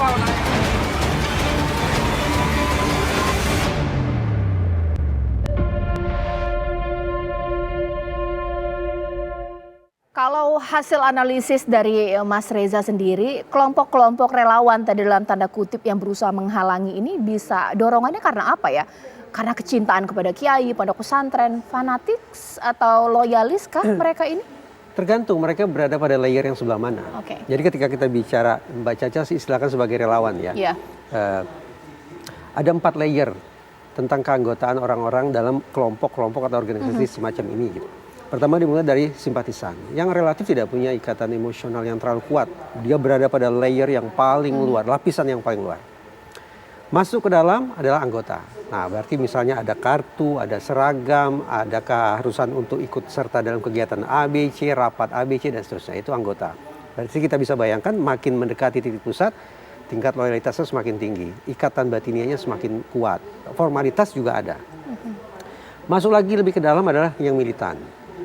kapal naik. Kalau hasil analisis dari Mas Reza sendiri, kelompok-kelompok relawan tadi dalam tanda kutip yang berusaha menghalangi ini bisa dorongannya karena apa ya? Karena kecintaan kepada kiai, pondok pesantren, fanatik atau loyalis kah mereka ini? Tergantung mereka berada pada layer yang sebelah mana. Oke. Jadi ketika kita bicara, Mbak Caca sih istilahkan sebagai relawan ya. Iya. Ada 4 layer tentang keanggotaan orang-orang dalam kelompok-kelompok atau organisasi semacam ini gitu. Pertama dimulai dari simpatisan yang relatif tidak punya ikatan emosional yang terlalu kuat. Dia berada pada layer yang paling luar, lapisan yang paling luar. Masuk ke dalam adalah anggota. Nah, berarti misalnya ada kartu, ada seragam, ada keharusan untuk ikut serta dalam kegiatan ABC, rapat ABC dan seterusnya. Itu anggota. Berarti kita bisa bayangkan makin mendekati titik pusat, tingkat loyalitasnya semakin tinggi, ikatan batinianya semakin kuat. Formalitas juga ada. Masuk lagi lebih ke dalam adalah yang militan.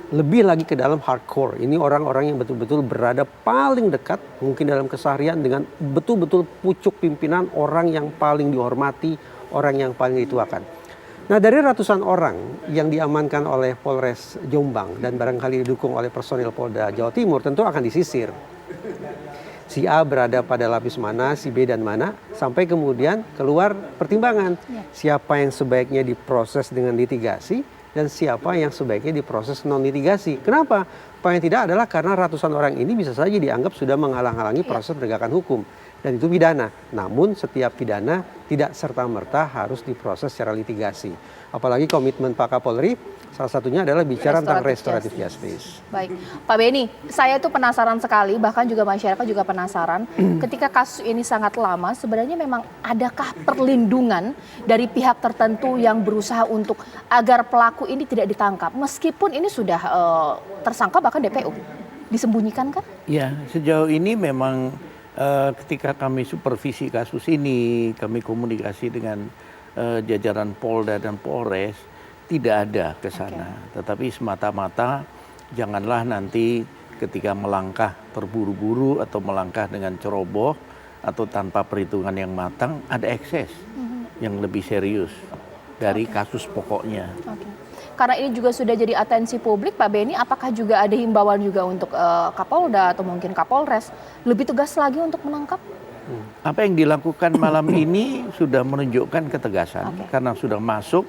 Lebih lagi ke dalam hardcore. Ini orang-orang yang betul-betul berada paling dekat mungkin dalam keseharian dengan betul-betul pucuk pimpinan, orang yang paling dihormati, orang yang paling dituakan. Nah, dari ratusan orang yang diamankan oleh Polres Jombang dan barangkali didukung oleh personil Polda Jawa Timur tentu akan disisir. Si A berada pada lapis mana, si B dan mana, sampai kemudian keluar pertimbangan. Siapa yang sebaiknya diproses dengan litigasi dan siapa yang sebaiknya diproses non litigasi. Kenapa? Paling tidak adalah karena ratusan orang ini bisa saja dianggap sudah menghalang-halangi proses penegakan hukum. Dan itu pidana. Namun setiap pidana tidak serta-merta harus diproses secara litigasi. Apalagi komitmen Pak Kapolri salah satunya adalah bicara tentang restoratif justice. Baik, Pak Beni, saya itu penasaran sekali, bahkan juga masyarakat juga penasaran. Ketika kasus ini sangat lama, sebenarnya memang adakah perlindungan dari pihak tertentu yang berusaha untuk agar pelaku ini tidak ditangkap, meskipun ini sudah tersangka bahkan DPO, disembunyikan kan? Ya, sejauh ini memang ketika kami supervisi kasus ini, kami komunikasi dengan jajaran Polda dan Polres, tidak ada ke sana. Tetapi semata-mata janganlah nanti ketika melangkah terburu-buru atau melangkah dengan ceroboh atau tanpa perhitungan yang matang, ada ekses yang lebih serius dari kasus pokoknya. Karena ini juga sudah jadi atensi publik, Pak Beni, apakah juga ada himbauan juga untuk Kapolda atau mungkin Kapolres lebih tegas lagi untuk menangkap? Apa yang dilakukan malam ini sudah menunjukkan ketegasan karena sudah masuk,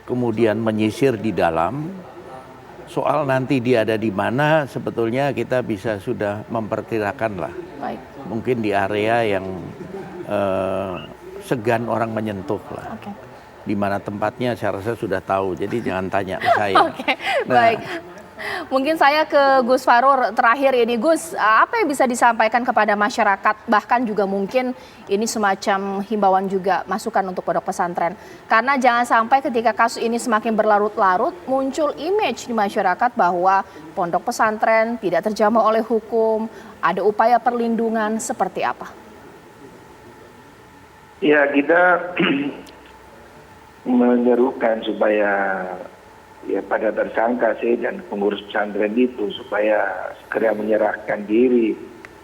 kemudian menyisir di dalam. Soal nanti dia ada di mana, sebetulnya kita bisa sudah memperkirakan lah. Baik. Mungkin di area yang segan orang menyentuh lah. Di mana tempatnya saya rasa sudah tahu, jadi jangan tanya ke saya. Baik. Mungkin saya ke Gus Farur terakhir ini. Gus, apa yang bisa disampaikan kepada masyarakat, bahkan juga mungkin ini semacam himbauan juga, masukan untuk pondok pesantren. Karena jangan sampai ketika kasus ini semakin berlarut-larut, muncul image di masyarakat bahwa pondok pesantren tidak terjamah oleh hukum, ada upaya perlindungan, seperti apa? Ya, kita menyerukan supaya pada tersangka dan pengurus pesantren itu supaya segera menyerahkan diri,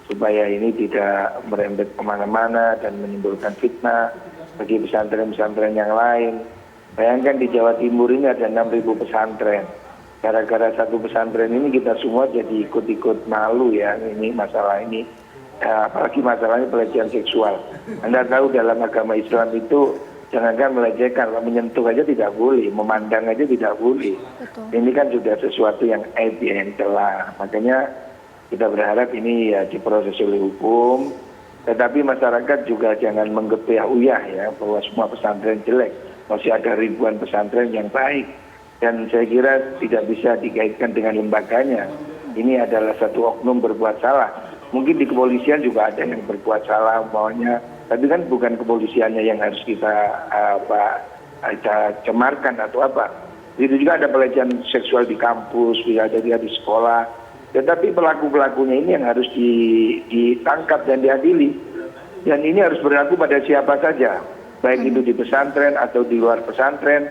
supaya ini tidak merembet kemana-mana dan menimbulkan fitnah bagi pesantren-pesantren yang lain. Bayangkan di Jawa Timur ini ada 6.000 pesantren. Gara-gara satu pesantren ini kita semua jadi ikut-ikut malu ya, ini masalah ini. Apalagi masalahnya pelecehan seksual. Anda tahu dalam agama Islam itu jangankan melecehkan, menyentuh aja tidak boleh, memandang aja tidak boleh. Ini kan sudah sesuatu yang aib yang telah. Makanya kita berharap ini ya diproses oleh hukum. Tetapi masyarakat juga jangan menggepiah-uyah ya bahwa semua pesantren jelek. Masih ada ribuan pesantren yang baik. Dan saya kira tidak bisa dikaitkan dengan lembaganya. Ini adalah satu oknum berbuat salah. Mungkin di kepolisian juga ada yang berbuat salah maunya. Tapi kan bukan kepolisiannya yang harus kita cemarkan atau apa. Itu juga ada pelecehan seksual di kampus, bisa jadi di sekolah. Tetapi pelaku-pelakunya ini yang harus ditangkap dan diadili. Dan ini harus berlaku pada siapa saja. Baik itu di pesantren atau di luar pesantren.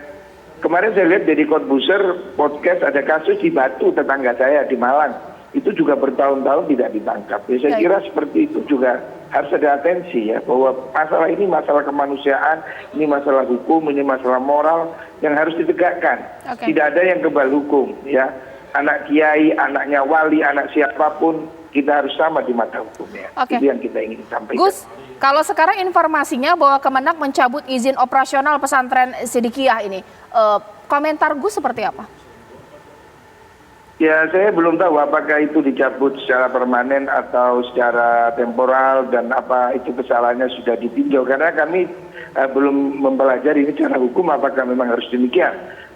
Kemarin saya lihat dari Corbuzier podcast ada kasus di Batu, tetangga saya di Malang. itu juga bertahun-tahun tidak ditangkap. Ya, saya kira seperti itu juga harus ada atensi ya, bahwa masalah ini masalah kemanusiaan, ini masalah hukum, ini masalah moral yang harus ditegakkan. Tidak ada yang kebal hukum ya. Anak kiai, anaknya wali, anak siapapun, kita harus sama di mata hukumnya. Itu yang kita ingin sampaikan. Gus, kalau sekarang informasinya bahwa Kemenak mencabut izin operasional pesantren Sidikiyah ini, komentar Gus seperti apa? Ya, saya belum tahu apakah itu dicabut secara permanen atau secara temporal dan apa itu kesalahannya sudah ditinjau. Karena kami belum mempelajari ini secara hukum apakah memang harus demikian.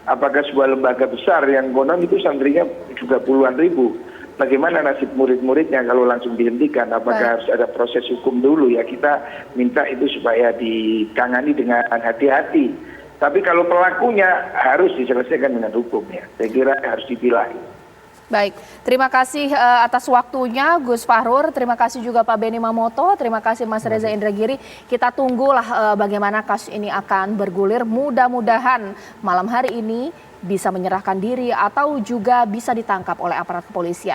Apakah sebuah lembaga besar yang konon itu santrinya juga puluhan ribu. Bagaimana nasib murid-muridnya kalau langsung dihentikan? Apakah harus ada proses hukum dulu? Ya kita minta itu supaya ditangani dengan hati-hati. Tapi kalau pelakunya harus diselesaikan dengan hukum ya. Saya kira harus dipilah. Baik, terima kasih atas waktunya Gus Fahrur, terima kasih juga Pak Benny Mamoto, terima kasih Mas Reza Indragiri. Kita tunggulah bagaimana kasus ini akan bergulir. Mudah-mudahan malam hari ini bisa menyerahkan diri atau juga bisa ditangkap oleh aparat kepolisian.